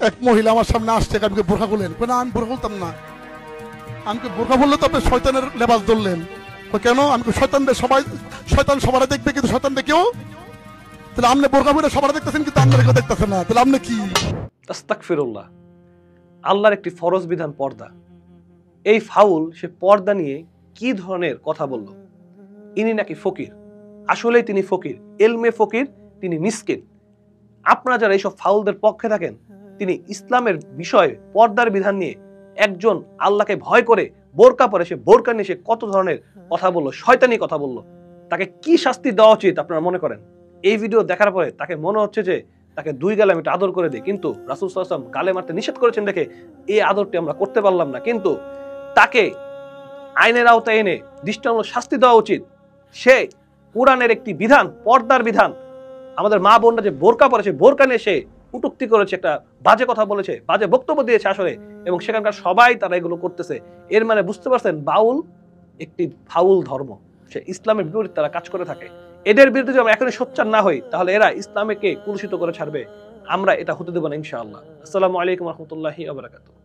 এক মহিলা আমার সামনে আসছে, আমাকে বোরখা খুলেন। না, আমি বোরখা খুলতাম না। আমাকে বোরখা বললে তো আপনি শয়তানের লেবাস ধরলেন। কেন? আমি শয়তানদের সবাই, শয়তান সবার দেখবে কিন্তু শয়তান দেখেও, তাহলে আপনি বোরখা বলে সবার দেখতেছেন কিন্তু আপনার কেউ দেখতেছেন না, তাহলে আপনি কি? আস্তাগফিরুল্লাহ। আল্লাহর একটি ফরজ বিধান পর্দা। এই ফাউল সে পর্দা নিয়ে কি ধরনের কথা বলল। ইনি নাকি ফকির, আসলেই তিনি ফকির, এলমে ফকির, তিনি মিসকিন। আপনারা যারা এইসব ফাউলদের পক্ষে থাকেন, তিনি ইসলামের বিষয়ে পর্দার বিধান নিয়ে একজন আল্লাহকে ভয় করে বোরকা পরে, সে বোরকা নিয়ে সে কত ধরনের কথা বললো, শয়তানি কথা বললো। তাকে কি শাস্তি দেওয়া উচিত আপনারা মনে করেন? এই ভিডিও দেখার পরে তাকে মনে হচ্ছে যে তাকে 2 গালে আমি একটু আদর করে দিই, কিন্তু রাসূল সাল্লাল্লাহু আলাইহি ওয়াসাল্লাম গালে মারতে নিষেধ করেছেন দেখে এই আদরটি আমরা করতে পারলাম না। কিন্তু তাকে আইনের আওতায় এনে দৃষ্টান্তমূলক শাস্তি দেওয়া উচিত। সে কোরআনের একটি বিধান, পর্দার বিধান, আমাদের মা বোনরা যে বোরকা পরে, সে বোরকা নিয়ে সে কটূক্তি করেছে, একটা বাজে কথা বলেছে, বাজে বক্তব্য দিয়েছে আসলে, এবং সেখানকার সবাই তারা এগুলো করতেছে। এর মানে বুঝতে পারছেন, বাউল একটি ফাউল ধর্ম, সে ইসলামের বিপরীত তারা কাজ করে থাকে। এদের বিরুদ্ধে যদি আমরা এখনই সোচ্চার না হই, তাহলে এরা ইসলামকে কুলুষিত করে ছাড়বে। আমরা এটা হতে দেব না ইনশাআল্লাহ। আসসালামু আলাইকুম ওয়া রাহমাতুল্লাহি ওয়া বারাকাতুহু।